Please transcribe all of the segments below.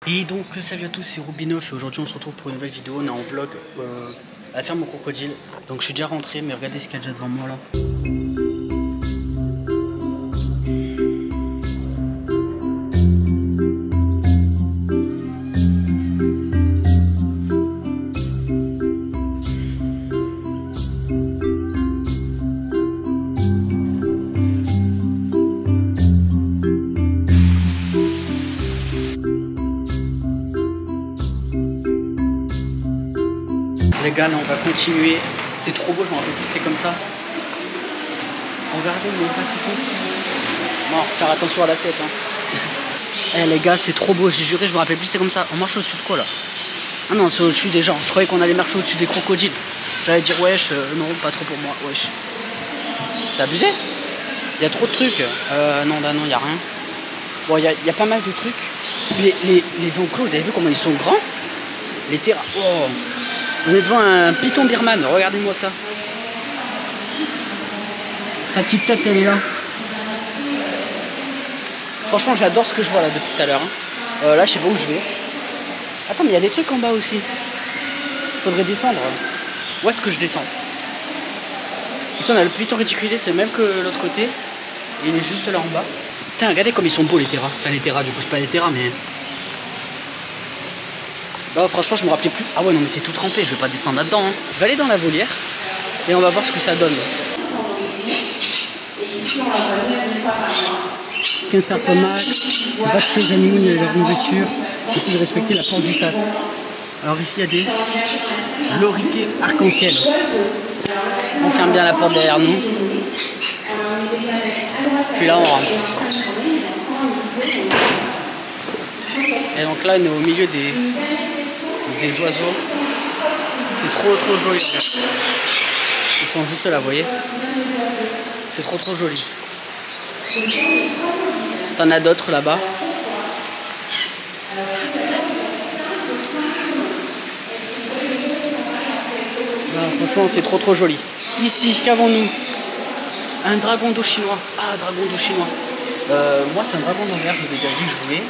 Et donc salut à tous, c'est Rubinoff et aujourd'hui on se retrouve pour une nouvelle vidéo. On est en vlog à la ferme au crocodile. Donc je suis déjà rentré, mais regardez ce qu'il y a déjà devant moi là. Les gars, là on va continuer. C'est trop beau, je me rappelle plus c'était comme ça. Regardez, mon passito. Bon, faire attention à la tête. Hein. Eh les gars, c'est trop beau, j'ai juré, je me rappelle plus c'était comme ça. On marche au-dessus de quoi là? Ah non, c'est au-dessus des gens. Je croyais qu'on allait marcher au-dessus des crocodiles. J'allais dire wesh, non, pas trop pour moi, wesh. C'est abusé. Il y a trop de trucs. Non, là non, il n'y a rien. Bon, il y a pas mal de trucs. Les enclos, vous avez vu comment ils sont grands? Les terrains. Oh. On est devant un python birman, regardez-moi ça. Sa petite tête, elle est là. Franchement, j'adore ce que je vois là depuis tout à l'heure. Hein. Là, je sais pas où je vais. Attends, mais il y a des trucs en bas aussi. Faudrait descendre. Où est-ce que je descends? Ici, on a le python réticulé, c'est le même que l'autre côté. Et il est juste là en bas. Putain, regardez comme ils sont beaux les terras. Enfin, les terras, du coup, c'est pas les terras, mais... Oh, franchement, je me rappelais plus. Ah ouais, non, mais c'est tout trempé, je vais pas descendre là-dedans. Hein. Je vais aller dans la volière et on va voir ce que ça donne. 15 personnes max, ne pas toucher les animaux ni leur nourriture. Essayez de respecter la porte du sas. Alors ici, il y a des loriquets arc-en-ciel. On ferme bien la porte derrière nous. Puis là, on rentre. Et donc là, on est au milieu des oiseaux. C'est trop joli. Ils sont juste là, vous voyez. C'est trop joli. T'en as d'autres là-bas. Franchement, c'est trop joli. Ici, qu'avons-nous? Un dragon d'eau chinois. Ah, dragon d'eau chinois. Moi, c'est un dragon d'envers, je vous ai déjà dit que je voulais.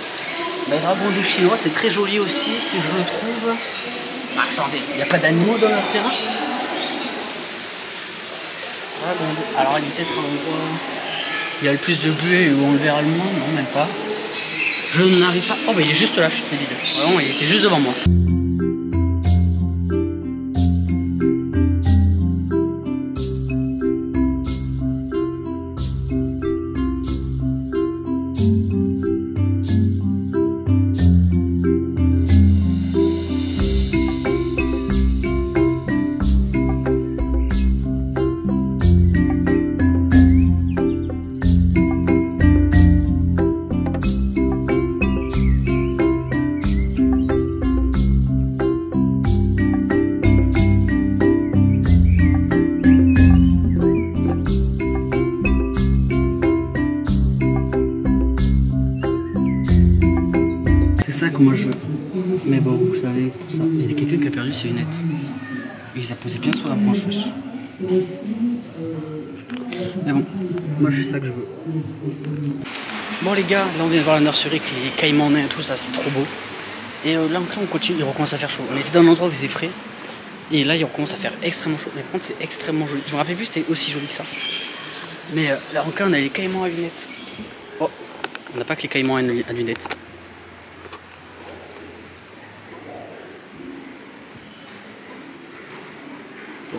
Le dragon d'eau chinois, c'est très joli aussi, si je le trouve. Ah, attendez, il n'y a pas d'animaux dans leur terrain? Alors, il est peut-être un endroit... Il y a le plus de buée où on le verra le moins, non, même pas. Je n'arrive pas... Oh, bah il est juste là, je t'ai dit. Vraiment, il était juste devant moi. Ça que moi je veux, mais bon, vous savez, pour ça, il y a quelqu'un qui a perdu ses lunettes. Il les a posées bien sur la branche. Mais bon, moi je fais ça que je veux. Bon les gars, là on vient de voir la nurserie avec les caïmans nains et tout ça, c'est trop beau. Et là on continue, il recommence à faire chaud. On était dans un endroit où il faisait frais, et là il recommence à faire extrêmement chaud. Mais par contre c'est extrêmement joli. Je me rappelle plus c'était aussi joli que ça. Mais là encore on a les caïmans à lunettes. Oh, on n'a pas que les caïmans à lunettes.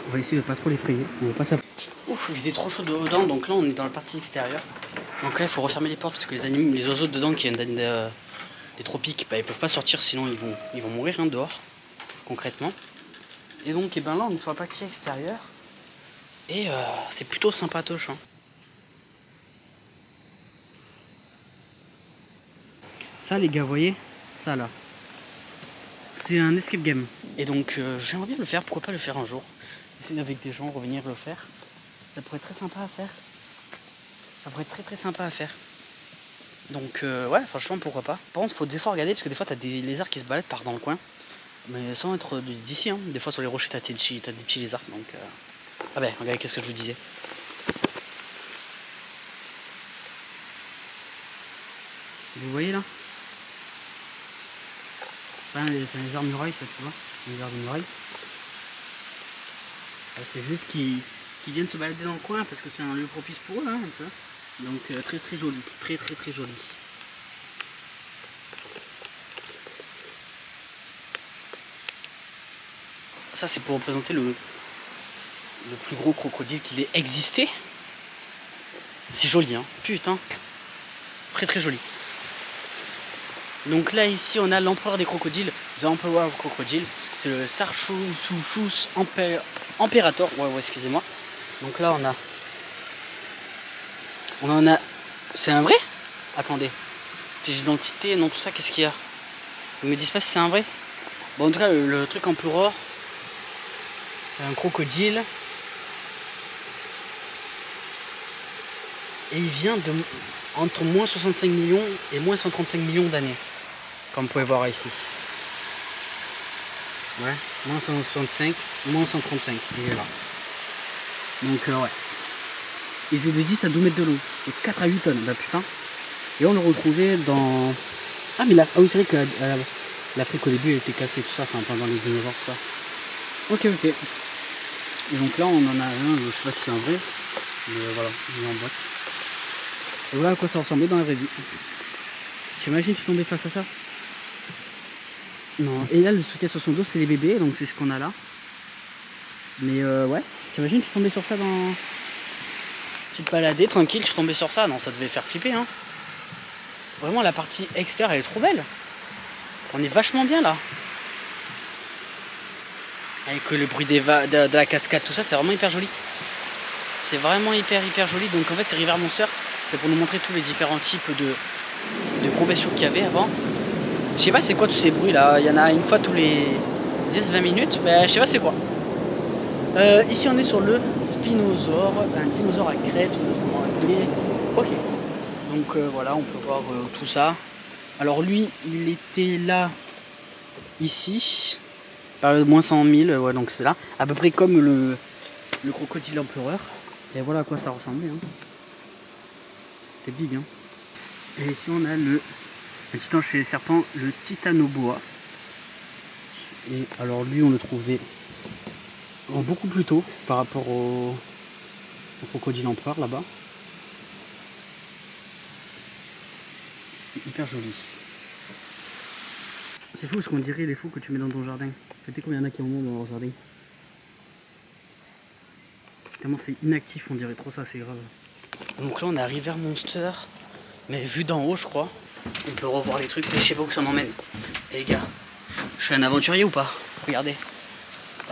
On va essayer de pas trop l'effrayer. On va pas s'approcher. Ouf, il faisait trop chaud dedans, donc là on est dans la partie extérieure. Donc là il faut refermer les portes parce que les animaux, les oiseaux dedans qui viennent des tropiques, bah, ils peuvent pas sortir sinon ils vont mourir hein, dehors, concrètement. Et donc et ben là on est sur la partie extérieure et c'est plutôt sympatoche. Hein. Ça les gars, vous voyez, ça là, c'est un escape game. Et donc j'aimerais bien le faire, pourquoi pas le faire un jour. Essayer avec des gens, revenir le faire. Ça pourrait être très sympa à faire. Ça pourrait être très sympa à faire. Donc ouais, franchement pourquoi pas. Par contre faut des fois regarder parce que des fois t'as des lézards qui se baladent par dans le coin. Mais sans être d'ici, hein. Des fois sur les rochers t'as des petits lézards. Donc ah ben regardez qu'est-ce que je vous disais. Vous voyez là? Enfin, c'est les armurailles, ça, tu vois. Les armurailles. C'est juste qu'ils viennent se balader dans le coin parce que c'est un lieu propice pour eux, hein, un peu. Donc très très joli, très joli. Ça c'est pour représenter le plus gros crocodile qu'il ait existé. C'est joli, hein, putain. Très joli. Donc là ici on a l'empereur des crocodiles, The Emperor Crocodile. C'est le Sarcosuchus Imperator. Ouais, excusez-moi. Donc là on en a. C'est un vrai? Attendez. Fiche d'identité, non tout ça, qu'est-ce qu'il y a? Ils me disent pas si c'est un vrai. Bon en tout cas le truc Emperor, c'est un crocodile. Et il vient de entre moins 65 millions et moins 135 millions d'années. Comme vous pouvez voir ici. Ouais, moins 165, moins 135, il est là. Donc ouais. Ils étaient de 10 à 12 mètres de long. Et 4 à 8 tonnes, bah putain. Et on le retrouvait dans... Ah mais là, ah oui c'est vrai que l'Afrique au début elle était cassée tout ça, enfin pendant les dinosaures tout ça. Ok. Et donc là on en a un, je sais pas si c'est un vrai, mais voilà, il est en boîte. Et voilà à quoi ça ressemblait dans la vraie vie. T'imagines tu tombais face à ça? Non, et là le truc sur son dos c'est les bébés, donc c'est ce qu'on a là. Mais ouais, t'imagines tu tombais sur ça dans... Tu te baladais tranquille, tu tombais sur ça, non ça devait faire flipper hein. Vraiment la partie extérieure elle est trop belle. On est vachement bien là. Avec le bruit de la cascade, tout ça, c'est vraiment hyper joli. C'est vraiment hyper joli. Donc en fait c'est River Monster, c'est pour nous montrer tous les différents types de gros bestiaux qu'il y avait avant. Je sais pas c'est quoi tous ces bruits là, il y en a une fois tous les 10-20 minutes, mais je sais pas c'est quoi. Ici on est sur le Spinosaure, un dinosaure à crête, comment appeler. Ok, donc voilà, on peut voir tout ça. Alors lui, il était là, ici, période moins 100 000, ouais donc c'est là, à peu près comme le crocodile empereur. Et voilà à quoi ça ressemblait. Hein. C'était big. Hein. Et ici on a le titan chez les serpents, le Titanoboa. Et alors lui on le trouvait beaucoup plus tôt par rapport au crocodile empereur là-bas. C'est hyper joli. C'est fou parce qu'on dirait les fous que tu mets dans ton jardin. Peut-être combien il y en a qui en ont dans leur jardin. Tellement c'est inactif, on dirait trop ça, c'est grave. Donc là on est à River Monster, mais vu d'en haut je crois. On peut revoir les trucs, mais je sais pas où ça m'emmène. Et les gars, je suis un aventurier ou pas? Regardez.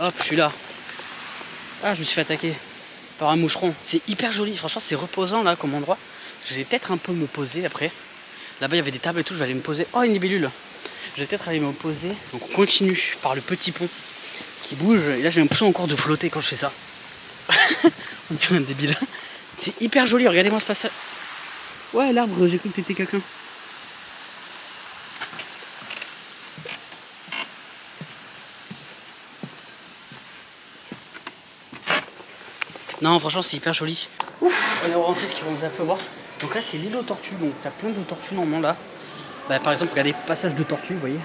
Hop, je suis là. Ah, je me suis fait attaquer par un moucheron. C'est hyper joli, franchement c'est reposant là comme endroit. Je vais peut-être un peu me poser après. Là-bas il y avait des tables et tout, je vais aller me poser. Oh une libellule. Je vais peut-être aller me poser. Donc on continue par le petit pont qui bouge. Et là j'ai l'impression encore de flotter quand je fais ça. On dirait un débile. C'est hyper joli, regardez-moi ce passage. Ouais l'arbre, j'ai cru que t'étais quelqu'un. Non franchement c'est hyper joli. Ouf, on est rentré ce qui commence à pleuvoir. Donc là c'est l'île aux tortues, donc t'as plein de tortues normalement là. Bah, par exemple regardez, passage de tortues, vous voyez.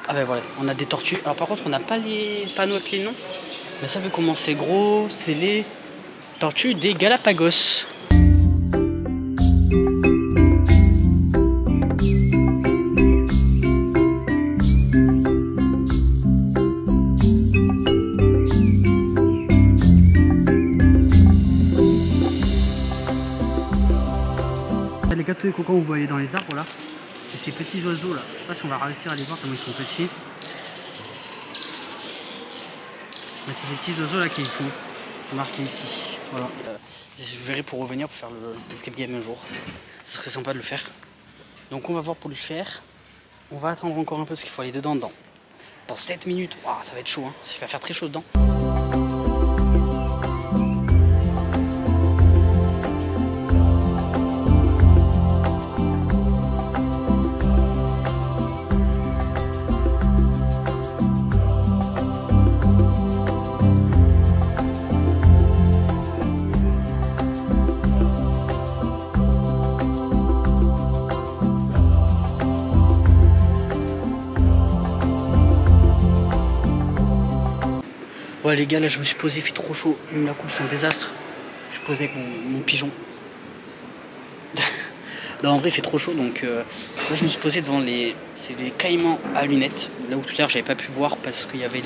Ah bah voilà, on a des tortues. Alors par contre on n'a pas les panneaux avec les noms. Mais ça vu comment c'est gros, c'est les tortues des Galapagos. Les gâteaux et cocons que vous voyez dans les arbres là, c'est ces petits oiseaux là. Je sais pas si on va réussir à les voir tellement ils sont petits. Mais c'est ces petits oiseaux là qui font. C'est marqué ici. Voilà. Je verrai pour revenir pour faire l'escape game un jour. Ce serait sympa de le faire. Donc on va voir pour le faire. On va attendre encore un peu parce qu'il faut aller dedans. Dans 7 minutes. Wow, ça va être chaud. Hein. Ça va faire très chaud dedans. Ouais les gars, là je me suis posé, il fait trop chaud. Même la coupe c'est un désastre. Je suis posé avec mon pigeon. Non, en vrai il fait trop chaud donc là je me suis posé devant c'est des caïmans à lunettes. Là où tout à l'heure j'avais pas pu voir parce qu'il y avait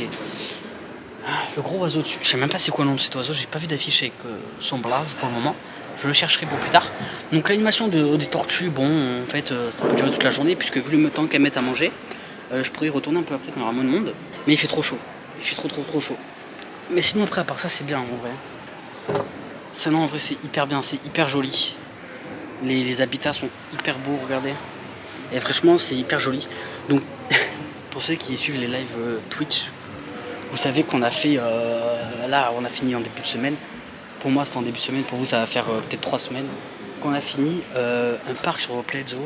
le gros oiseau dessus. Je sais même pas c'est quoi le nom de cet oiseau, j'ai pas vu d'affiche avec son blaze pour le moment. Je le chercherai pour plus tard. Donc l'animation des tortues, bon en fait ça peut durer toute la journée puisque vu le temps qu'elles mettent à manger, je pourrais y retourner un peu après quand il y aura moins de monde. Mais il fait trop chaud, il fait trop chaud. Mais sinon après à part ça c'est bien en vrai. Sinon en vrai c'est hyper bien, c'est hyper joli. Les habitats sont hyper beaux, regardez. Et franchement c'est hyper joli. Donc pour ceux qui suivent les lives Twitch, vous savez qu'on a fait, là on a fini en début de semaine. Pour moi c'est en début de semaine, pour vous ça va faire peut-être 3 semaines. Qu'on a fini un parc sur Play Zoo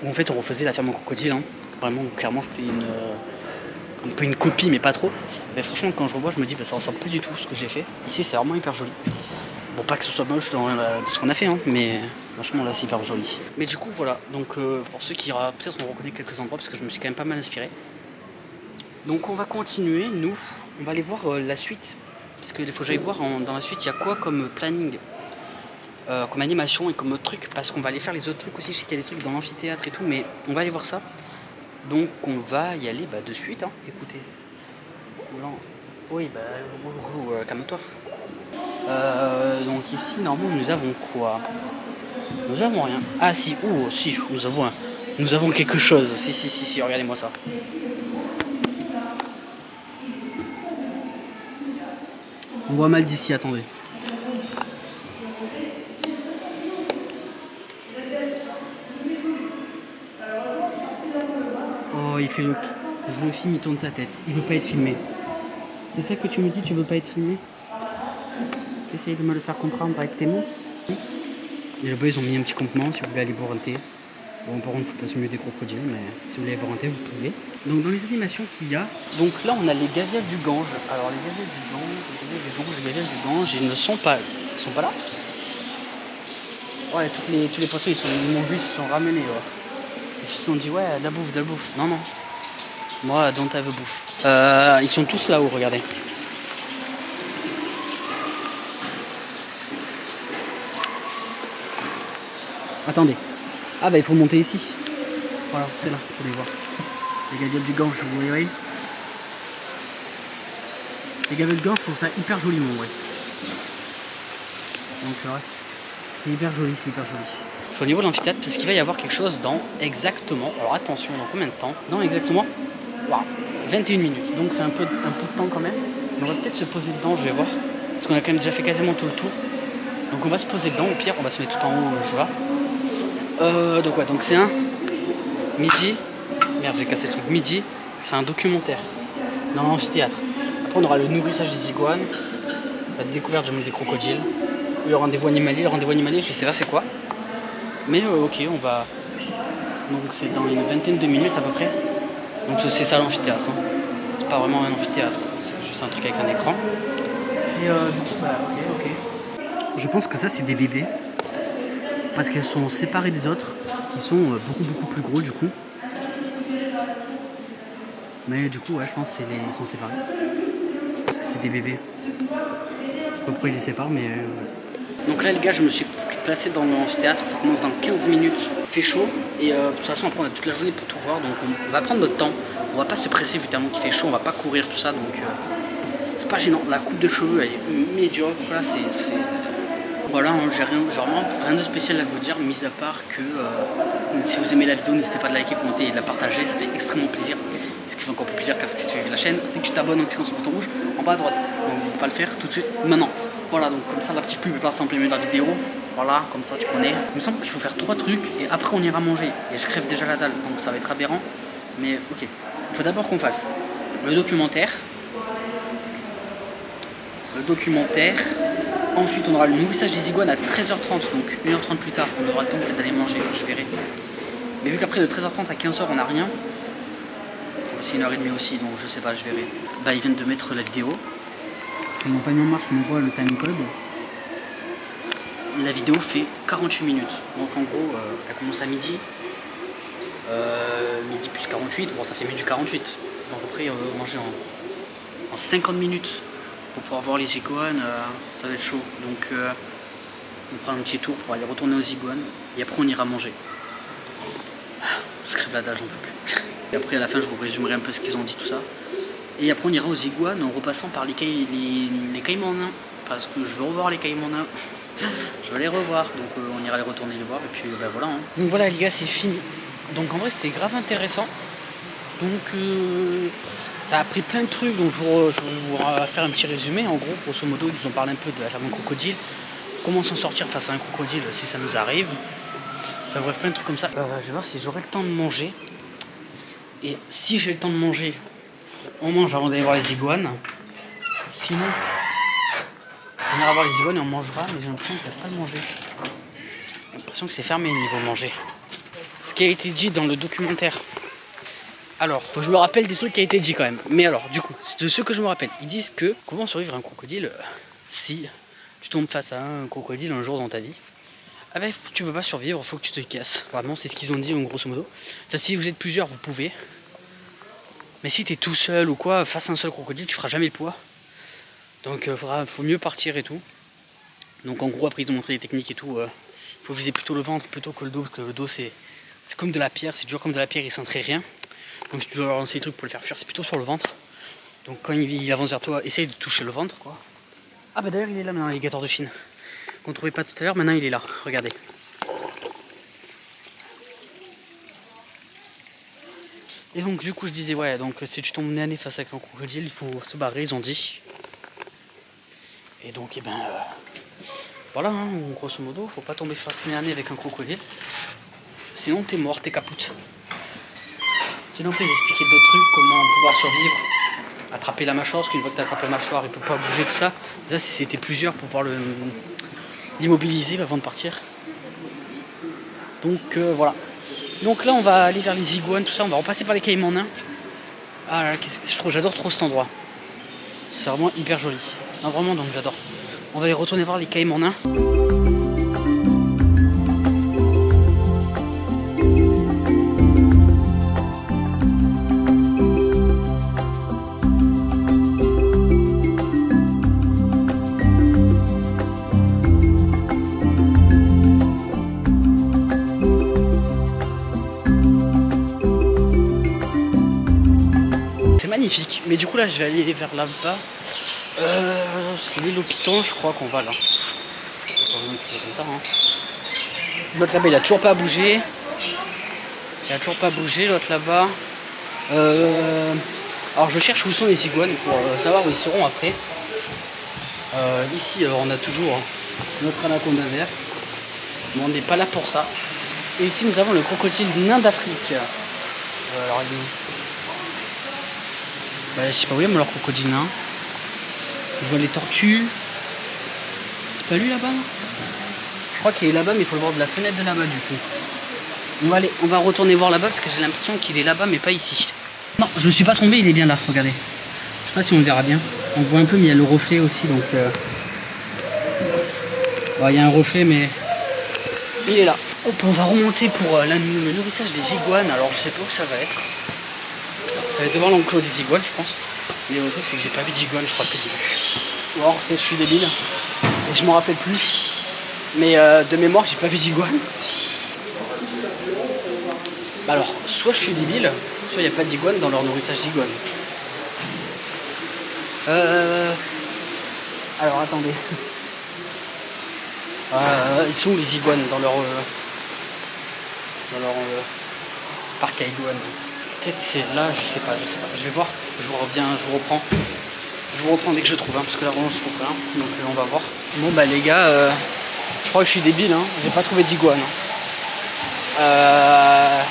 où en fait on refaisait la ferme au crocodile. Hein. Vraiment clairement c'était un peu une copie mais pas trop. Mais franchement quand je revois je me dis bah, ça ressemble pas du tout à ce que j'ai fait. Ici c'est vraiment hyper joli. Bon pas que ce soit moche dans ce qu'on a fait hein, mais franchement là c'est hyper joli. Mais du coup voilà, donc pour ceux qui peut-être on reconnaît quelques endroits parce que je me suis quand même pas mal inspiré. Donc on va continuer, nous, on va aller voir la suite. Parce qu'il faut que j'aille voir dans la suite il y a quoi comme planning, comme animation et comme autre truc. Parce qu'on va aller faire les autres trucs aussi, je sais qu'il y a des trucs dans l'amphithéâtre et tout, mais on va aller voir ça. Donc on va y aller de suite, hein. Écoutez. Oui, calme-toi. Donc ici, normalement, nous avons quoi? Nous avons rien. Ah si, si, nous avons quelque chose. Si, regardez-moi ça. On voit mal d'ici, attendez. Oh, il fait le... Je le filme, il tourne sa tête. Il veut pas être filmé. C'est ça que tu me dis, tu veux pas être filmé? T'essayes de me le faire comprendre avec tes mots. Et là-bas, ils ont mis un petit campement si vous voulez aller boire un thé. Bon, par contre, il faut pas se mieux des crocodiles, mais si vous voulez aller boire un thé, vous pouvez. Donc, dans les animations qu'il y a, donc là, on a les gavials du Gange. Alors, les gavials du Gange, ils ne sont pas. Ils sont pas là? Ouais, tous les poissons, ils m'ont vu, ils se sont ramenés. Ouais. Ils se sont dit, ouais, de la bouffe. Non. Moi, don't have a bouffe. Ils sont tous là-haut, regardez. Attendez. Ah bah il faut monter ici. Voilà, c'est là, vous pouvez voir. Les gavials du Gange, vous voyez. Les gavials du Gange, je trouve ça hyper joli, mon vrai. Donc ouais, c'est hyper joli. Je suis au niveau de l'amphithéâtre parce qu'il va y avoir quelque chose dans exactement, alors attention, dans combien de temps? Dans exactement 21 minutes. Donc c'est un peu de temps quand même. Mais on va peut-être se poser dedans, je vais voir. Parce qu'on a quand même déjà fait quasiment tout le tour. Donc on va se poser dedans, au pire on va se mettre tout en haut, je sais pas. Donc ouais, donc c'est un midi. Merde, j'ai cassé le truc. Midi, c'est un documentaire dans l'amphithéâtre. Après on aura le nourrissage des iguanes, la découverte du monde des crocodiles, le rendez-vous animalier, je sais pas c'est quoi. Mais ok, on va. Donc c'est dans une vingtaine de minutes à peu près. Donc c'est ça l'amphithéâtre. Hein. C'est pas vraiment un amphithéâtre, c'est juste un truc avec un écran. Et du coup, bah ok. Je pense que ça c'est des bébés. Parce qu'elles sont séparées des autres, qui sont beaucoup plus gros du coup. Mais du coup, ouais, je pense qu'ils sont séparés. Parce que c'est des bébés. Je sais pas pourquoi ils les séparent, mais... Donc là, les gars, je me suis placé dans l'amphithéâtre. Ça commence dans 15 minutes. Il fait chaud. Et de toute façon, après, on a toute la journée pour tout voir. Donc on va prendre notre temps. On va pas se presser vu tellement qu'il fait chaud. On va pas courir, tout ça. Donc c'est pas gênant. La coupe de cheveux, elle est médiocre. Là, c'est... Voilà, hein, j'ai vraiment rien de spécial à vous dire, mis à part que si vous aimez la vidéo, n'hésitez pas à liker, commenter et de la partager, ça fait extrêmement plaisir. Ce qui fait encore plus plaisir qu'à ce qui suit la chaîne, c'est que tu t'abonnes en cliquant sur le bouton rouge en bas à droite. Donc n'hésite pas à le faire tout de suite maintenant. Voilà, donc comme ça la petite pub est placée en plein milieu de la vidéo. Voilà, comme ça tu connais. Il me semble qu'il faut faire 3 trucs et après on ira manger. Et je crève déjà la dalle, donc ça va être aberrant. Mais ok, il faut d'abord qu'on fasse le documentaire. Ensuite, on aura le nourrissage des iguanes à 13h30, donc 1h30 plus tard. On aura le temps peut-être d'aller manger, je verrai. Mais vu qu'après de 13h30 à 15h, on n'a rien, c'est 1h30 aussi, donc je sais pas, je verrai. Bah, ils viennent de mettre la vidéo. Mon panier en marche m'envoie le timecode. La vidéo fait 48 minutes. Donc en gros, elle commence à midi. Midi plus 48, bon, ça fait midi 48. Donc après, on va manger en 50 minutes. pour pouvoir voir les iguanes, ça va être chaud. Donc on fera un petit tour pour aller retourner aux iguanes et après on ira manger. Je crève la dalle, j'en peux plus. Et après à la fin je vous résumerai un peu ce qu'ils ont dit, tout ça. Et après on ira aux iguanes en repassant par les caïmans nains. Parce que je veux revoir les caïmans nains. Je veux les revoir, donc on ira les retourner les voir et puis bah voilà. Hein. Donc voilà les gars, c'est fini. Donc en vrai c'était grave intéressant. Donc ça a appris plein de trucs, donc je vais vous faire un petit résumé. En gros, grosso modo, ils nous ont parlé un peu de la famille crocodile, comment s'en sortir face à un crocodile si ça nous arrive. Enfin bref, plein de trucs comme ça. Je vais voir si j'aurai le temps de manger. Et si j'ai le temps de manger, on mange avant d'aller voir les iguanes. Sinon, on ira voir les iguanes et on mangera, mais j'ai l'impression qu'il n'y a pas de manger. J'ai l'impression que c'est fermé niveau manger. Ce qui a été dit dans le documentaire. Alors, je me rappelle des trucs qui a été dit quand même. Mais alors, du coup, de ceux que je me rappelle, ils disent que comment survivre à un crocodile si tu tombes face à un crocodile un jour dans ta vie. Ah ben, tu peux pas survivre, faut que tu te casses. Vraiment, c'est ce qu'ils ont dit en grosso modo. Enfin, si vous êtes plusieurs, vous pouvez. Mais si t'es tout seul ou quoi, face à un seul crocodile, tu feras jamais le poids. Donc, faut mieux partir et tout. Donc, en gros, après, ils ont montré les techniques et tout. Faut viser plutôt le ventre plutôt que le dos, parce que le dos, c'est comme de la pierre, c'est dur comme de la pierre, il s'entraîne rien. Donc si tu dois leur lancer des trucs pour le faire fuir, c'est plutôt sur le ventre. Donc quand il avance vers toi, essaye de toucher le ventre, quoi. Ah bah d'ailleurs il est là maintenant, l'alligator de Chine. Qu'on trouvait pas tout à l'heure, maintenant il est là, regardez. Et donc du coup je disais, ouais, donc si tu tombes nez à nez face avec un crocodile, il faut se barrer, ils ont dit. Et donc, voilà, hein, grosso modo, faut pas tomber face nez à nez avec un crocodile. Sinon t'es mort, t'es capoute. Sinon après ils expliquaient d'autres trucs, comment pouvoir survivre, attraper la mâchoire, parce qu'une fois que tu attrapes la mâchoire, il peut pas bouger, tout ça. Ça si c'était plusieurs pour pouvoir l'immobiliser avant de partir. Donc voilà. Donc là on va aller vers les iguanes, tout ça, on va repasser par les caïmans nains. Ah là là, j'adore trop cet endroit. C'est vraiment hyper joli. Non vraiment, donc j'adore. On va aller retourner voir les caïmans nains. Magnifique, mais du coup là je vais aller vers là-bas. C'est l'île au Piton, je crois qu'on va là. Comme ça, hein. L'autre là-bas il a toujours pas bougé. L'autre là-bas. Alors je cherche où sont les iguanes pour savoir où ils seront après. Ici alors on a toujours notre anaconda vert. Mais on n'est pas là pour ça. Et ici nous avons le crocodile nain d'Afrique. Alors il est où? Bah, je sais pas où il y a leur crocodile nain. Je vois les tortues. C'est pas lui là-bas? Je crois qu'il est là-bas, mais il faut le voir de la fenêtre de là-bas du coup. On va retourner voir là-bas parce que j'ai l'impression qu'il est là-bas, mais pas ici. Non, je me suis pas trompé, il est bien là, regardez. Je sais pas si on le verra bien. On voit un peu, mais il y a le reflet aussi, donc... Bon, il y a un reflet, mais... Il est là. Hop, on va remonter pour le nourrissage des iguanes. Alors, je sais pas où ça va être. Ça va être devant l'enclos des iguanes, je pense. Mais le truc, c'est que j'ai pas vu d'iguanes, je crois, depuis le début. Ou alors, peut-être je suis débile. Et je m'en rappelle plus. Mais de mémoire, j'ai pas vu d'iguanes. Bah alors, soit je suis débile, soit il n'y a pas d'iguanes dans leur nourrissage d'iguanes. Alors, attendez. Ils sont où les iguanes dans leur parc à iguanes? Peut-être c'est là, je sais pas. Je vais voir, je vous reviens, je vous reprends. Je vous reprends dès que je trouve, hein, parce que là vraiment je trouve rien. Donc on va voir. Bon bah les gars, je crois que je suis débile, hein. J'ai pas trouvé d'iguane. Alors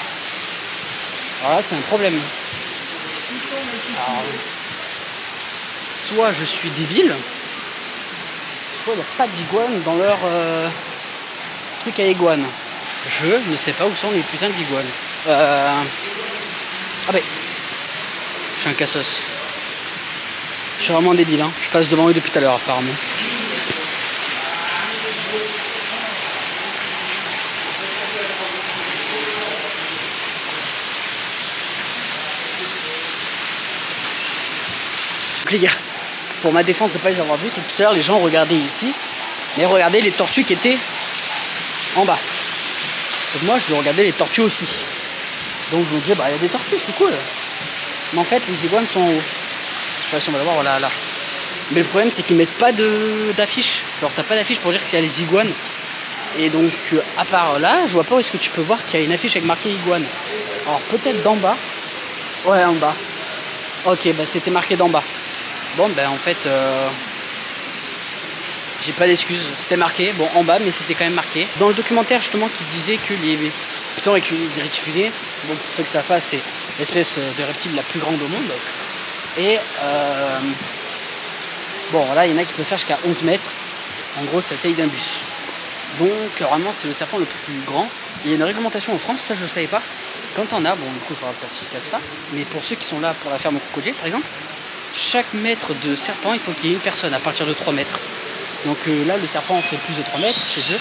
là c'est un problème. Alors, soit je suis débile, soit il n'y a pas d'iguane dans leur truc à iguane. Je ne sais pas où sont les putains d'iguanes. Ah ben, je suis un cassos. Je suis vraiment débile, hein. Je passe devant eux depuis tout à l'heure apparemment. Donc les gars, pour ma défense de ne pas les avoir vus, c'est que tout à l'heure les gens regardaient ici, mais regardaient les tortues qui étaient en bas. Donc moi je regardais les tortues aussi. Donc je me disais, bah il y a des tortues, c'est cool. Mais en fait les iguanes sont en haut. Je sais pas si on va le voir, voilà là. Mais le problème c'est qu'ils mettent pas d'affiche. Genre t'as pas d'affiche pour dire qu'il y a les iguanes. Et donc à part là, je vois pas où est-ce que tu peux voir qu'il y a une affiche avec marqué iguane. Alors peut-être d'en bas. Ouais, en bas. Ok, bah c'était marqué d'en bas. Bon, ben en fait, j'ai pas d'excuses. C'était marqué, bon, en bas, mais c'était quand même marqué. Dans le documentaire, justement, qui disait que les pitons réticulés, bon, pour ceux que ça fasse, c'est l'espèce de reptile la plus grande au monde. Et bon, là, il y en a qui peuvent faire jusqu'à 11 mètres. En gros, c'est la taille d'un bus. Donc, vraiment, c'est le serpent le plus grand. Il y a une réglementation en France, ça, je ne savais pas. Quand on a, bon, du coup, il faudra le certificat de ça. Mais pour ceux qui sont là pour la ferme au crocodile, par exemple, chaque mètre de serpent, il faut qu'il y ait une personne à partir de 3 mètres. Donc là, le serpent fait plus de 3 mètres chez eux.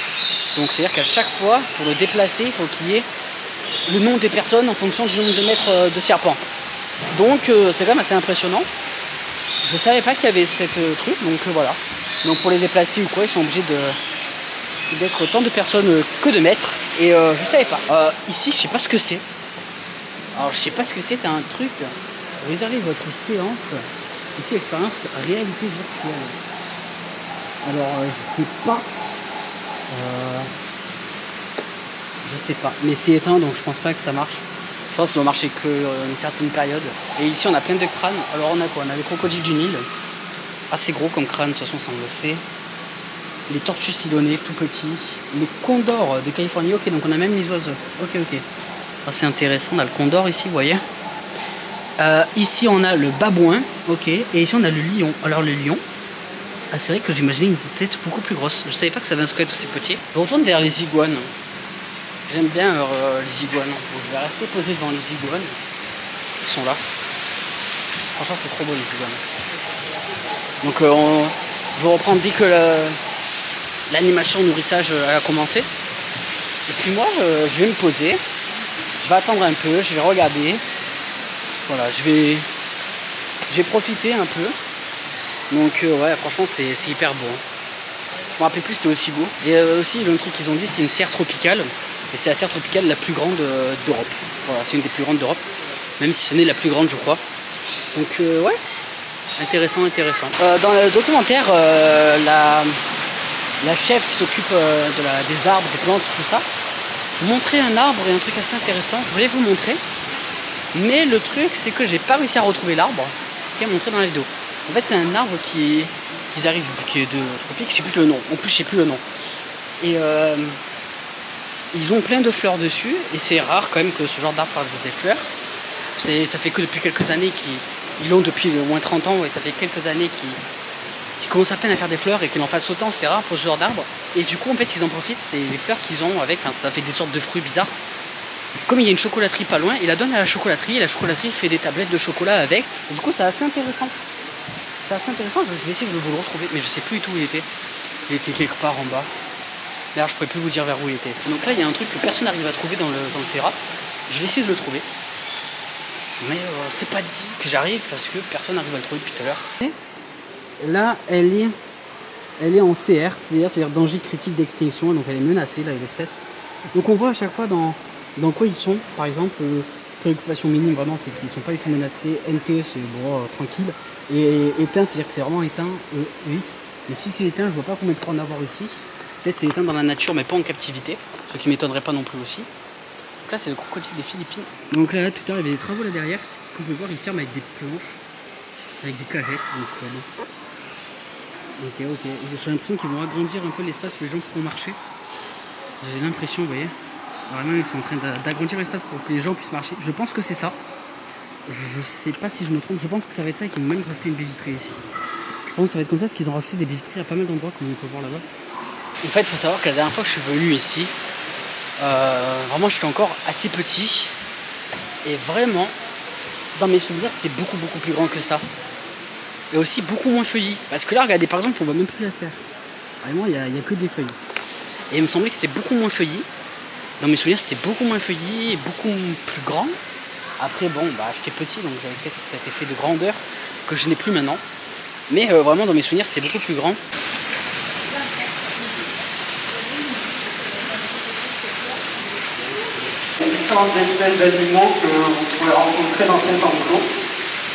Donc c'est-à-dire qu'à chaque fois, pour le déplacer, il faut qu'il y ait le nombre de personnes en fonction du nombre de mètres de serpent. Donc c'est quand même assez impressionnant. Je savais pas qu'il y avait cette truc, donc voilà. Donc pour les déplacer ou quoi, ils sont obligés d'être autant de personnes que de mètres. Et je savais pas. Ici, je sais pas ce que c'est. Alors je sais pas ce que c'est, t'as un truc. Réservez votre séance. Ici, expérience réalité virtuelle. Alors, je sais pas. Je sais pas. Mais c'est éteint, donc je pense pas que ça marche. Je pense que ça doit marcher qu'une certaine période. Et ici, on a plein de crânes. Alors, on a quoi? On a les crocodiles du Nil. Assez gros comme crâne, de toute façon, ça on le sait. Les tortues silonnées, tout petits. Les condors de Californie. Ok, donc on a même les oiseaux. Ok. Ah, c'est intéressant. On a le condor ici, vous voyez. Ici on a le babouin, ok, et ici on a le lion. Alors le lion, c'est vrai que j'imaginais une tête beaucoup plus grosse. Je savais pas que ça avait un squelette aussi petit. Je retourne vers les iguanes. J'aime bien les iguanes. Donc, je vais rester posé devant les iguanes. Ils sont là. Franchement c'est trop beau les iguanes. Donc je vais reprendre dès que l'animation nourrissage a commencé. Et puis moi je vais me poser. Je vais attendre un peu, je vais regarder. Voilà, je vais profiter un peu. Donc ouais, franchement c'est hyper beau. Je me rappelais plus, c'était aussi beau. Et aussi le truc qu'ils ont dit, c'est une serre tropicale. Et c'est la serre tropicale la plus grande d'Europe. Voilà, c'est une des plus grandes d'Europe. Même si ce n'est la plus grande, je crois. Donc ouais, intéressant. Dans le documentaire, la chef qui s'occupe des arbres, des plantes, tout ça, montrait un arbre et un truc assez intéressant. Je voulais vous montrer. Mais le truc, c'est que j'ai pas réussi à retrouver l'arbre qui est montré dans la vidéo. En fait, c'est un arbre qui arrive, qui est de tropique, je sais plus le nom. En plus, je sais plus le nom. Et ils ont plein de fleurs dessus, et c'est rare quand même que ce genre d'arbre fasse des fleurs. Ça fait que depuis quelques années qu'ils l'ont depuis au moins 30 ans, et ça fait quelques années qu'ils commencent à peine à faire des fleurs et qu'ils en fassent autant, c'est rare pour ce genre d'arbre. Et du coup, en fait, ils en profitent, c'est les fleurs qu'ils ont avec, enfin, ça fait des sortes de fruits bizarres. Comme il y a une chocolaterie pas loin, il la donne à la chocolaterie et la chocolaterie fait des tablettes de chocolat avec. Et du coup, c'est assez intéressant. C'est assez intéressant, je vais essayer de vous le retrouver, mais je sais plus du tout où il était. Il était quelque part en bas. D'ailleurs, je pourrais plus vous dire vers où il était. Donc là, il y a un truc que personne n'arrive à trouver dans le terrain. Je vais essayer de le trouver. Mais c'est pas dit que j'arrive parce que personne n'arrive à le trouver depuis tout à l'heure. Là, elle est en CR, c'est-à-dire danger critique d'extinction, donc elle est menacée, là, l'espèce. Donc on voit à chaque fois dans quoi ils sont. Par exemple, préoccupation minime, vraiment, c'est qu'ils ne sont pas du tout menacés. NT, c'est bon, tranquille. Et éteint, c'est-à-dire que c'est vraiment éteint, EX. Mais si c'est éteint, je vois pas combien de pourrait en avoir ici. Peut-être c'est éteint dans la nature, mais pas en captivité. Ce qui m'étonnerait pas non plus aussi. Donc là, c'est le crocodile des Philippines. Donc là, tout à l'heure, il y avait des travaux là derrière. Comme vous pouvez voir, ils ferment avec des planches, avec des cagettes. Donc, ok. J'ai l'impression qu'ils vont agrandir un peu l'espace où les gens pourront marcher. J'ai l'impression, vous voyez. Vraiment, ils sont en train d'agrandir l'espace pour que les gens puissent marcher. Je pense que c'est ça. Je sais pas si je me trompe. Je pense que ça va être ça et qu'ils vont même rajouter une baie vitrée ici. Je pense que ça va être comme ça parce qu'ils ont rajouté des baies vitrées à pas mal d'endroits, comme on peut voir là-bas. En fait, il faut savoir que la dernière fois que je suis venu ici, vraiment, j'étais encore assez petit. Et vraiment, dans mes souvenirs, c'était beaucoup plus grand que ça. Et aussi beaucoup moins feuillis. Parce que là, regardez, par exemple, on voit même plus la serre. Vraiment, il n'y a que des feuilles. Et il me semblait que c'était beaucoup moins feuillis. Dans mes souvenirs, c'était beaucoup moins feuillis et beaucoup plus grand. Après, bon, bah, j'étais petit, donc j'avais peut-être cet effet de grandeur que je n'ai plus maintenant. Mais vraiment dans mes souvenirs c'était beaucoup plus grand. Différentes espèces d'animaux que vous pouvez rencontrer dans cet enclos.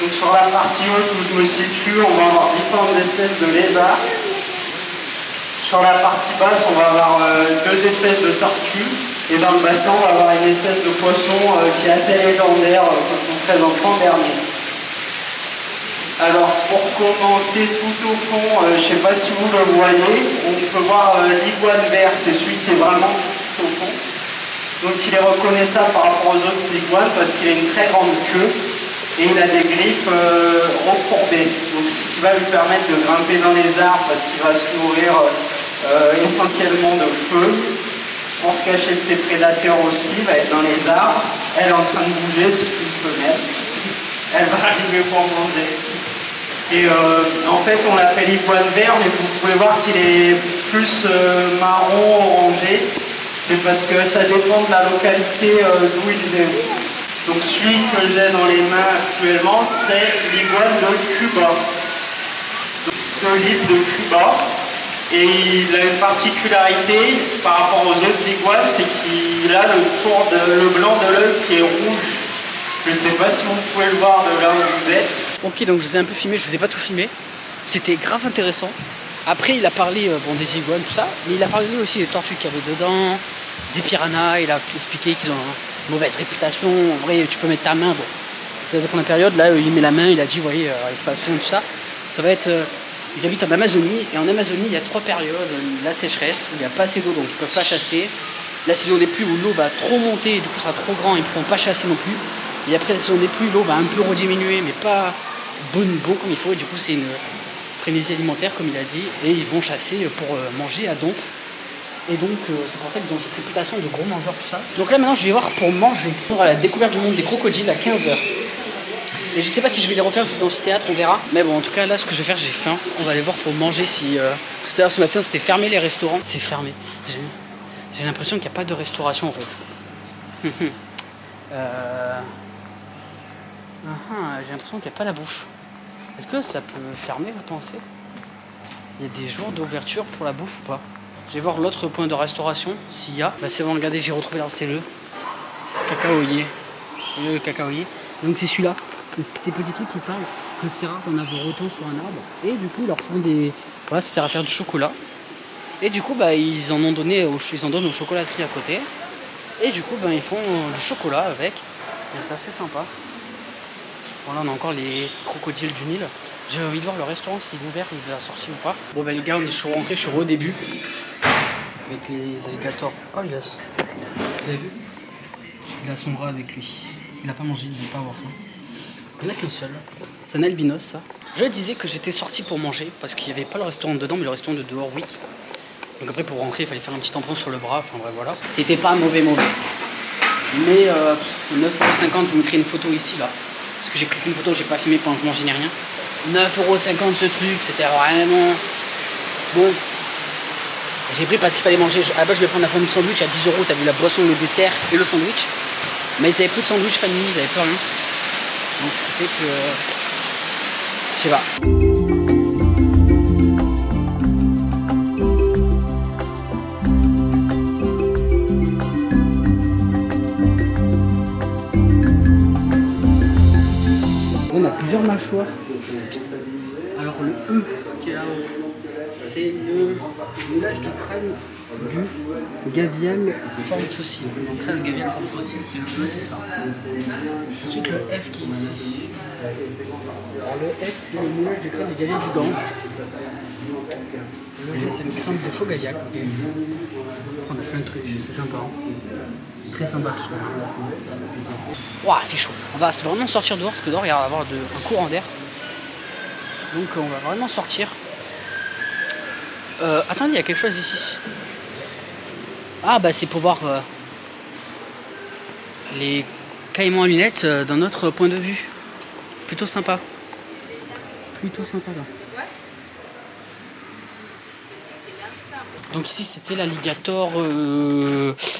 Donc sur la partie haute où je me situe, on va avoir différentes espèces de lézards. Sur la partie basse, on va avoir deux espèces de tortues. Et dans le bassin, on va avoir une espèce de poisson qui est assez légendaire, que je vous présente en dernier. Alors pour commencer tout au fond, je ne sais pas si vous le voyez, on peut voir l'iguane vert, c'est celui qui est vraiment tout au fond. Donc il est reconnaissable par rapport aux autres iguanes parce qu'il a une très grande queue et il a des griffes recourbées. Donc ce qui va lui permettre de grimper dans les arbres parce qu'il va se nourrir essentiellement de feuilles. Pour se cacher de ses prédateurs aussi, il va être dans les arbres. Elle est en train de bouger, c'est une femelle. Elle va arriver pour manger. Et en fait on l'appelle iguane vert, mais vous pouvez voir qu'il est plus marron, orangé. C'est parce que ça dépend de la localité d'où il vient. Donc celui que j'ai dans les mains actuellement, c'est l'iguane de Cuba. De l'île de Cuba. Et il a une particularité par rapport aux autres iguanes, c'est qu'il a le blanc de l'œil qui est rouge. Je ne sais pas si vous pouvez le voir de là où vous êtes. Ok, donc je vous ai un peu filmé, je vous ai pas tout filmé. C'était grave intéressant. Après il a parlé bon, des iguanes, tout ça, mais il a parlé aussi des tortues qu'il y avait dedans, des piranhas, il a expliqué qu'ils ont une mauvaise réputation. En vrai tu peux mettre ta main, bon, ça dépend de la période, là il met la main, il a dit vous voyez, il se passe rien, tout ça. Ça va être... ils habitent en Amazonie, et en Amazonie il y a 3 périodes. La sécheresse, où il n'y a pas assez d'eau, donc ils ne peuvent pas chasser. La saison des pluies, où l'eau va trop monter, et du coup ça sera trop grand, ils ne pourront pas chasser non plus. Et après la saison des pluies, l'eau va un peu rediminuer, mais pas beau comme il faut, et du coup c'est une frénésie alimentaire comme il a dit, et ils vont chasser pour manger à donf. Et donc c'est pour ça qu'ils ont cette réputation de gros mangeurs, tout ça. Donc là maintenant je vais voir pour manger. On va à la découverte du monde des crocodiles à 15h. Et je sais pas si je vais les refaire dans ce théâtre, on verra. Mais bon, en tout cas, là, ce que je vais faire, j'ai faim. On va aller voir pour manger si... Tout à l'heure, ce matin, c'était fermé, les restaurants. C'est fermé. J'ai l'impression qu'il n'y a pas de restauration, en fait. J'ai l'impression qu'il n'y a pas la bouffe. Est-ce que ça peut fermer, vous pensez? Il y a des jours d'ouverture pour la bouffe ou pas? Je vais voir l'autre point de restauration, s'il y a. Bah c'est bon, regardez, j'ai retrouvé là, c'est le cacaoyer. Le cacaoyer. Donc c'est celui-là. C'est ces petits trucs qui parlent que c'est rare d'en avoir autant sur un arbre. Et du coup, ils leur font des... Voilà, ça sert à faire du chocolat. Et du coup, bah, ils en donnent aux chocolateries à côté. Et du coup, bah, ils font du chocolat avec. Et c'est assez sympa. Bon, là, on a encore les crocodiles du Nil. J'ai envie de voir le restaurant s'il est ouvert, il est sorti ou pas. Bon, bah, les gars, je suis rentré, je suis au début. Avec les alligators. Oh, il a... Vous avez vu? Il a son bras avec lui. Il n'a pas mangé, il ne veut pas avoir faim. Il n'y en a qu'un seul. C'est un albinos, ça. Je disais que j'étais sorti pour manger parce qu'il n'y avait pas le restaurant dedans, mais le restaurant de dehors, oui. Donc après, pour rentrer, il fallait faire un petit tampon sur le bras. Enfin bref, voilà. C'était pas mauvais. Mais 9,50 €, je vous mettrai une photo ici, là. Parce que j'ai pris qu'une photo, j'ai pas filmé pendant que je mangeais ni rien. 9,50 € ce truc, c'était vraiment... Bon. J'ai pris parce qu'il fallait manger. À la base, je vais prendre la forme du sandwich à 10 €. T'as vu la boisson, le dessert et le sandwich. Mais ils n'avaient plus de sandwich panini, ils n'avaient plus rien. Donc ce qui fait que... je sais pas. On a plusieurs mâchoires. Alors le E qui est là-haut, c'est le l'âge du crâne du gavial forme fossile. Donc ça, le gavial forme fossile, c'est le E, c'est ça. Ensuite le F qui est ici. Alors le F, c'est le moulage du crâne du gavial du Gange. Le G, c'est le crâne de faux gavial. Okay. On a plein de trucs, c'est sympa. Hein. Très sympa tout ça. Ouah, il fait chaud. On va vraiment sortir dehors parce que dehors il va y avoir un courant d'air. Donc on va vraiment sortir. Attendez, il y a quelque chose ici. Ah bah c'est pour voir les caïmans à lunettes dans notre point de vue. Plutôt sympa. Plutôt sympa là. Donc ici c'était l'alligator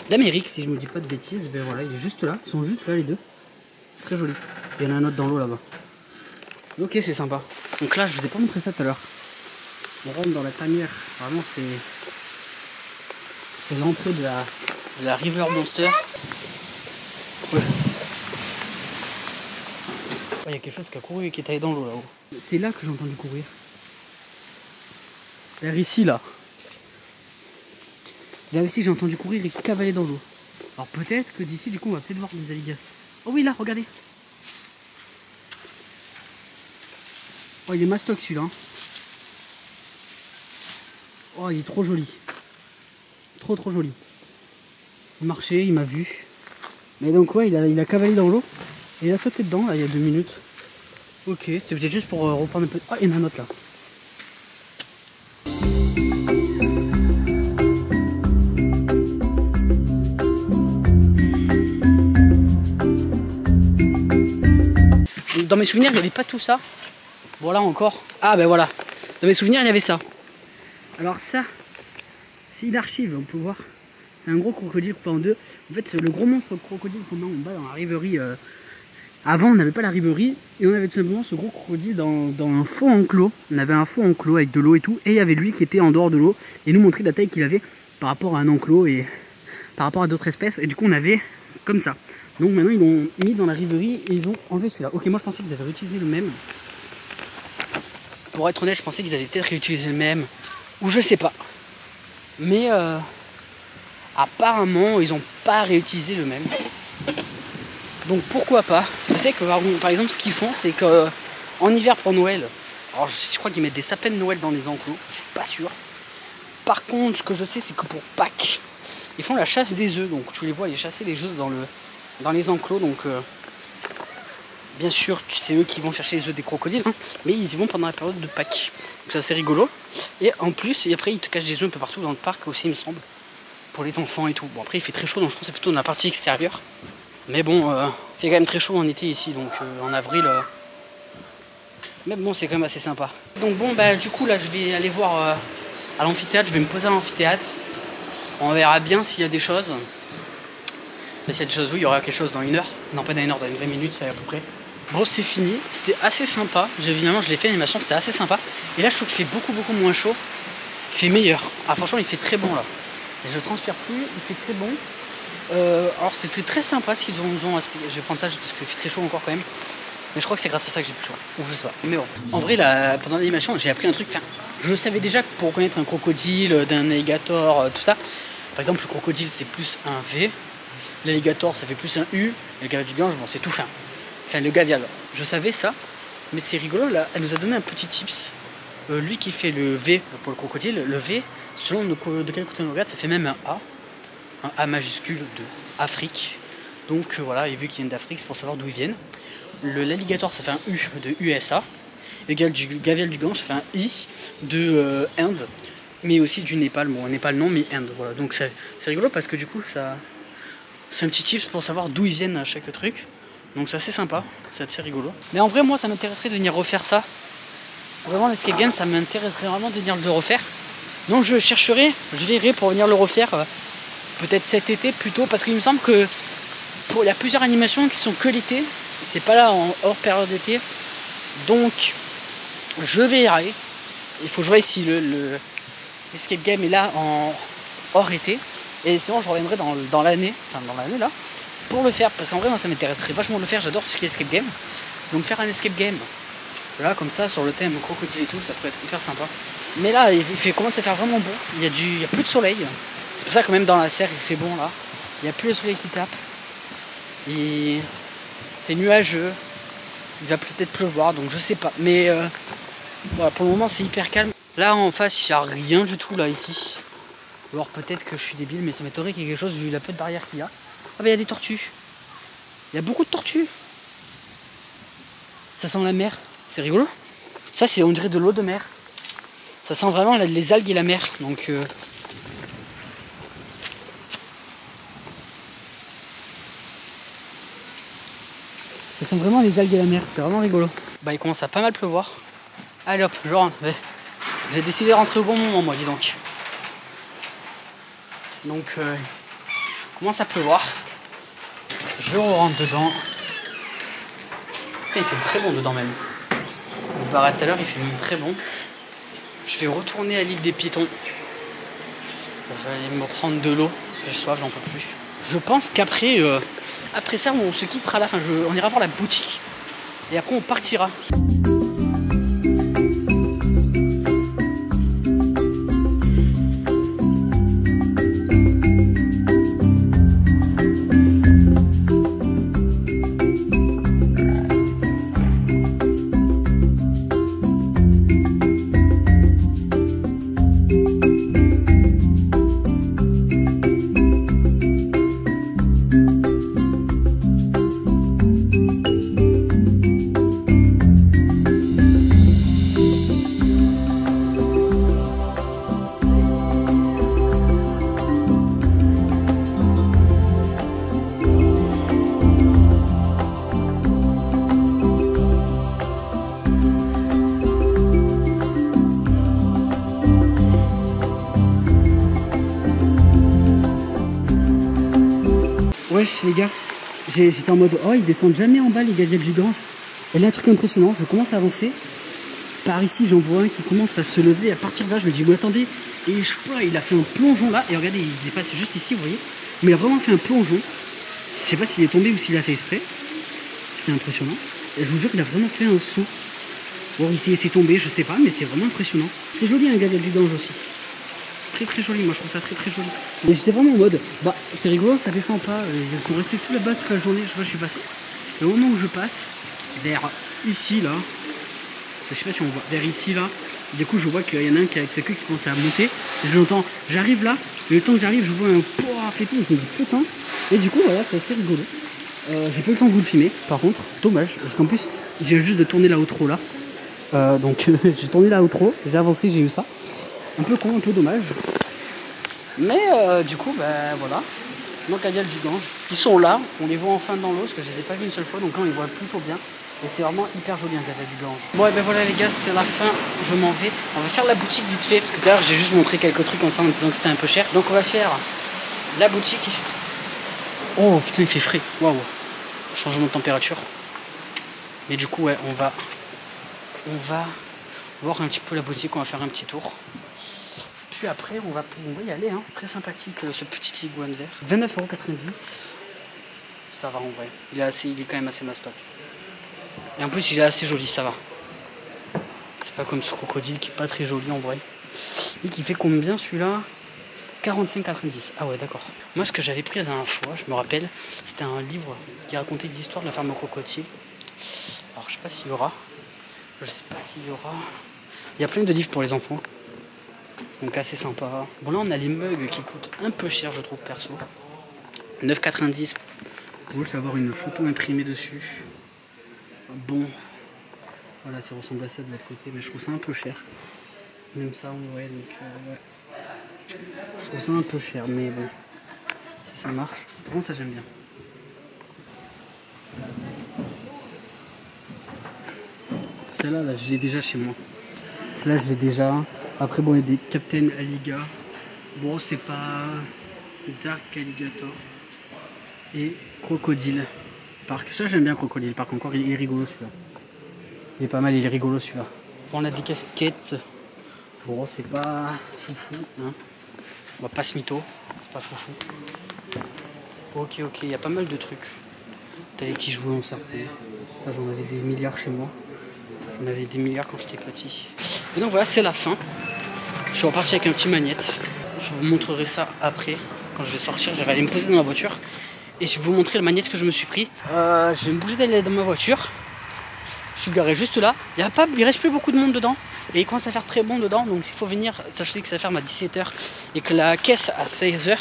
d'Amérique, si je me dis pas de bêtises. Ben voilà, il est juste là, ils sont juste là les deux. Très joli. Il y en a un autre dans l'eau là-bas. Ok, c'est sympa. Donc là, je vous ai pas montré ça tout à l'heure. On rentre dans la tanière. Vraiment, c'est l'entrée de la River Monster. Ouais. Il y a quelque chose qui a couru et qui est allé dans l'eau là-haut. C'est là que j'ai entendu courir. Vers ici, là. Vers ici, j'ai entendu courir et cavaler dans l'eau. Alors peut-être que d'ici, du coup, on va peut-être voir des alligators. Oh oui, là, regardez. Oh, il est mastoc celui-là. Oh, il est trop joli. Trop joli. Il marchait, il m'a vu. Mais donc ouais, il a cavalé dans l'eau. Et il a sauté dedans, là, il y a 2 minutes. Ok, c'était peut-être juste pour reprendre un peu... Ah, il y en a un autre là. Dans mes souvenirs, il n'y avait pas tout ça. Voilà encore. Ah ben voilà. Dans mes souvenirs, il y avait ça. Alors ça, c'est une archive, on peut voir. C'est un gros crocodile coupé en deux. En fait, le gros monstre crocodile qu'on a en bas dans la riverie. Avant, on n'avait pas la riverie. Et on avait tout simplement ce gros crocodile dans un faux enclos. On avait un faux enclos avec de l'eau et tout. Et il y avait lui qui était en dehors de l'eau. Et nous montrer la taille qu'il avait par rapport à un enclos et par rapport à d'autres espèces. Et du coup, on avait comme ça. Donc maintenant, ils l'ont mis dans la riverie et ils ont enlevé celui-là. Ok, moi je pensais qu'ils avaient réutilisé le même. Pour être honnête, je pensais qu'ils avaient peut-être réutilisé le même. Ou je sais pas. Mais apparemment, ils n'ont pas réutilisé le même. Donc pourquoi pas. Je sais que par exemple, ce qu'ils font, c'est qu'en hiver pour Noël, alors je crois qu'ils mettent des sapins de Noël dans les enclos. Je suis pas sûr. Par contre, ce que je sais, c'est que pour Pâques, ils font la chasse des œufs. Donc tu les vois aller chasser les œufs dans les enclos. Donc bien sûr, c'est eux qui vont chercher les œufs des crocodiles, hein, mais ils y vont pendant la période de Pâques. Donc c'est assez rigolo. Et en plus, et après ils te cachent des œufs un peu partout dans le parc aussi, il me semble, pour les enfants et tout. Bon, après il fait très chaud, donc je pense que c'est plutôt dans la partie extérieure. Mais bon, il fait quand même très chaud en été ici, donc en avril. Mais bon, c'est quand même assez sympa. Donc bon, bah du coup là, je vais aller voir à l'amphithéâtre. Je vais me poser à l'amphithéâtre. On verra bien s'il y a des choses. S'il y a des choses, oui, il y aura quelque chose dans 1 heure. Non, pas dans 1 heure, dans une 20 minutes, à peu près. Bon, c'est fini. C'était assez sympa. Évidemment, je l'ai fait, l'animation, c'était assez sympa. Et là, je trouve qu'il fait beaucoup moins chaud. Il fait meilleur. Ah, franchement, il fait très bon là. Et je transpire plus, il fait très bon. Alors, c'était très sympa ce qu'ils nous ont expliqué. Je vais prendre ça parce qu'il fait très chaud encore quand même. Mais je crois que c'est grâce à ça que j'ai plus chaud. Ou je sais pas. Mais bon. En vrai, là, pendant l'animation, j'ai appris un truc. Enfin, je le savais déjà que pour reconnaître un crocodile, d'un alligator, tout ça. Par exemple, le crocodile, c'est plus un V. L'alligator, ça fait plus un U. Et le gavial du Gange, bon, c'est tout fin. Enfin, le gavial, je savais ça. Mais c'est rigolo, là, elle nous a donné un petit tips. Lui qui fait le V pour le crocodile, le V, selon de quel côté on regarde, ça fait même un A majuscule de Afrique. Donc voilà, et vu qu'ils viennent d'Afrique, c'est pour savoir d'où ils viennent. L'alligator, ça fait un U de USA. Le gavial du Gange, ça fait un I de Inde. Mais aussi du Népal. Bon, Népal non, mais Inde. Voilà. Donc c'est rigolo parce que du coup, c'est un petit tips pour savoir d'où ils viennent à chaque truc. Donc c'est assez sympa, c'est assez rigolo. Mais en vrai, moi, ça m'intéresserait de venir refaire ça. Vraiment, l'escape game, ça m'intéresserait vraiment de venir le refaire. Donc je chercherai, je verrai pour venir le refaire peut-être cet été plutôt, parce qu'il me semble que il y a plusieurs animations qui sont que l'été. C'est pas là en hors période d'été. Donc je verrai. Il faut que je vois si l'escape game est là en hors été. Et sinon je reviendrai dans l'année, là, pour le faire. Parce qu'en vrai, moi, ça m'intéresserait vachement de le faire. J'adore tout ce qui est escape game. Donc faire un escape game, là, comme ça, sur le thème crocodile et tout, ça pourrait être hyper sympa. Mais là, il commence à faire vraiment bon. Il y a plus de soleil. C'est pour ça que même dans la serre, il fait bon là. Il n'y a plus le soleil qui tape. Et c'est nuageux. Il va peut-être pleuvoir, donc je sais pas. Mais voilà, pour le moment, c'est hyper calme. Là, en face, il n'y a rien du tout là, ici. Alors peut-être que je suis débile, mais ça m'étonnerait qu'il y ait quelque chose vu la peu de barrière qu'il y a. Ah bah il y a des tortues. Il y a beaucoup de tortues. Ça sent la mer. C'est rigolo. Ça, c'est, on dirait, de l'eau de mer. Ça sent vraiment les algues et la mer. Donc ça sent vraiment les algues et la mer. C'est vraiment rigolo. Bah il commence à pas mal pleuvoir. Allez hop, je rentre. J'ai décidé de rentrer au bon moment, moi, dis donc. Donc il commence à pleuvoir. Je rentre dedans. Putain, il fait très bon dedans même. bar à tout à l'heure, il fait même très bon. Je vais retourner à l'île des Pitons. Je vais aller me prendre de l'eau. J'ai soif, j'en peux plus. Je pense qu'après après ça, on se quittera là. Enfin, on ira voir la boutique. Et après, on partira. Wesh les gars, j'étais en mode oh ils descendent jamais en bas les gars du Gange. Et là un truc impressionnant, je commence à avancer. Par ici j'en vois un qui commence à se lever, à partir de là je me dis mais attendez, et je sais pas, il a fait un plongeon là, et regardez il est passé juste ici vous voyez. Mais il a vraiment fait un plongeon. Je sais pas s'il est tombé ou s'il a fait exprès. C'est impressionnant. Et je vous jure qu'il a vraiment fait un saut. Bon il s'est tombé, je sais pas, mais c'est vraiment impressionnant. C'est joli un gars du Gange aussi. Très joli, moi je trouve ça très joli. Mais j'étais vraiment en mode, bah c'est rigolo, ça descend pas, ils sont restés tout là-bas toute la journée, je vois je suis passé. Et au moment où je passe, vers ici là, je sais pas si on voit, vers ici là, du coup je vois qu'il y en a un qui avec sa queue qui commence à monter, et je l'entends, j'arrive là, et le temps que j'arrive je vois un poif et tout, je me dis putain, et du coup voilà c'est assez rigolo. J'ai pas eu le temps de vous le filmer, par contre, dommage, parce qu'en plus j'ai juste de tourner la outro là, donc j'ai tourné la outro, j'ai avancé, j'ai eu ça. Un peu con, un peu dommage. Mais du coup, bah voilà. Donc à Dial du Gange. Ils sont là, on les voit enfin dans l'eau, parce que je les ai pas vus une seule fois, donc là on les voit plutôt bien. Et c'est vraiment hyper joli un Dial du Gange. Bon et ben voilà les gars, c'est la fin, je m'en vais. On va faire la boutique vite fait, parce que d'ailleurs j'ai juste montré quelques trucs comme ça en disant que c'était un peu cher. Donc on va faire la boutique. Oh putain il fait frais, waouh. Changement de température. Mais du coup ouais, on va voir un petit peu la boutique, on va faire un petit tour. Puis après on va y aller, hein. Très sympathique ce petit Tiguan vert. 29,90 €. Ça va en vrai. Il est quand même assez mastoc. Et en plus il est assez joli, ça va. C'est pas comme ce crocodile qui est pas très joli en vrai. Et qui fait combien celui-là? 45,90 €. Ah ouais d'accord. Moi ce que j'avais pris la dernière fois, je me rappelle, c'était un livre qui racontait l'histoire de la ferme au crocodile. Alors je sais pas s'il y aura. Je sais pas s'il y aura. Il y a plein de livres pour les enfants. Donc assez sympa. Bon là on a les mugs qui coûtent un peu cher je trouve perso. 9,90 € pour juste avoir une photo imprimée dessus. Bon. Voilà ça ressemble à ça de l'autre côté mais je trouve ça un peu cher. Même ça ouais donc ouais. Je trouve ça un peu cher mais bon. Si ça marche. Bon ça j'aime bien. Celle-là là, je l'ai déjà chez moi. Celle-là je l'ai déjà. Après bon il y a des Captain Alliga. Bon c'est pas Dark Alligator. Et Crocodile Park. Ça j'aime bien Crocodile Park encore, il est rigolo celui-là. Il est pas mal, il est rigolo celui-là. Bon, on a des casquettes. Bon c'est pas foufou. Hein. On va pas se mytho. C'est pas foufou. Ok, il y a pas mal de trucs. T'as les petits jouets en serpent. Ça j'en avais des milliards chez moi. J'en avais des milliards quand j'étais petit. Et donc voilà, c'est la fin. Je suis reparti avec un petit magnète. Je vous montrerai ça après. Quand je vais sortir, je vais aller me poser dans la voiture. Et je vais vous montrer le magnète que je me suis pris. Je vais me bouger d'aller dans ma voiture. Je suis garé juste là. Il reste plus beaucoup de monde dedans. Et il commence à faire très bon dedans. Donc s'il faut venir, sachez que ça ferme à 17 h. Et que la caisse à 16 h.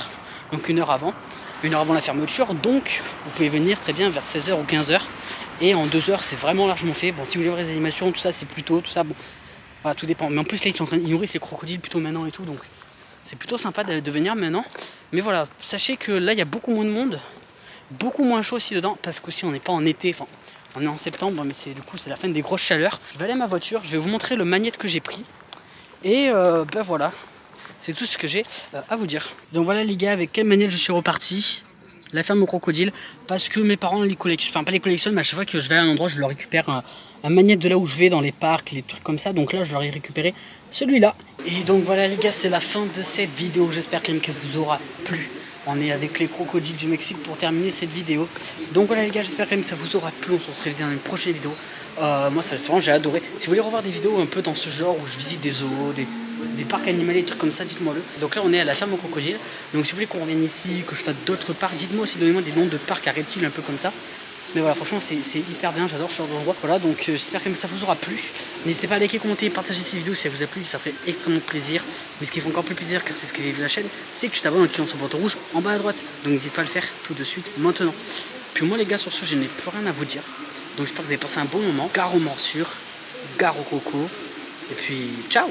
Donc une heure avant la fermeture. Donc vous pouvez venir très bien vers 16 h ou 15 h. Et en 2 heures, c'est vraiment largement fait. Bon, si vous voulez voir les animations, tout ça, c'est plus tôt, tout ça, bon, voilà, tout dépend. Mais en plus, là, ils nourrissent les crocodiles plutôt maintenant et tout, donc c'est plutôt sympa de venir maintenant. Mais voilà, sachez que là, il y a beaucoup moins de monde, beaucoup moins chaud aussi dedans, parce qu'aussi, on n'est pas en été, enfin, on est en septembre, mais du coup, c'est la fin des grosses chaleurs. Je vais aller à ma voiture, je vais vous montrer le magnète que j'ai pris. Et ben voilà, c'est tout ce que j'ai à vous dire. Donc voilà, les gars, avec quel magnète je suis reparti. La ferme au crocodile, parce que mes parents les collectionnent, enfin pas les collectionnent, mais à chaque fois que je vais à un endroit, je le récupère magnète de là où je vais dans les parcs, les trucs comme ça. Donc là je leur ai récupéré celui-là. Et donc voilà les gars, c'est la fin de cette vidéo. J'espère quand même qu'elle vous aura plu. On est avec les crocodiles du Mexique pour terminer cette vidéo. Donc voilà les gars, j'espère quand même que ça vous aura plu. On se retrouve dans une prochaine vidéo. Moi ça vraiment j'ai adoré. Si vous voulez revoir des vidéos un peu dans ce genre où je visite des zoos, des parcs animaliers, des trucs comme ça, dites-moi le. Donc là on est à la ferme aux crocodiles. Donc si vous voulez qu'on revienne ici, que je fasse d'autres parcs, dites-moi aussi, donnez-moi des noms de parcs à reptiles un peu comme ça. Mais voilà, franchement c'est hyper bien, j'adore ce genre d'endroit. Voilà, donc j'espère que ça vous aura plu. N'hésitez pas à liker, commenter, partager cette vidéo si elle vous a plu, ça ferait extrêmement plaisir. Mais ce qui fait encore plus plaisir, car c'est ce qui vive la chaîne, c'est que tu t'abonnes en cliquant sur le bouton rouge en bas à droite. Donc n'hésite pas à le faire tout de suite maintenant. Puis moi les gars, sur ce je n'ai plus rien à vous dire. Donc j'espère que vous avez passé un bon moment. Gare aux morsures, gare aux crocos. Et puis ciao.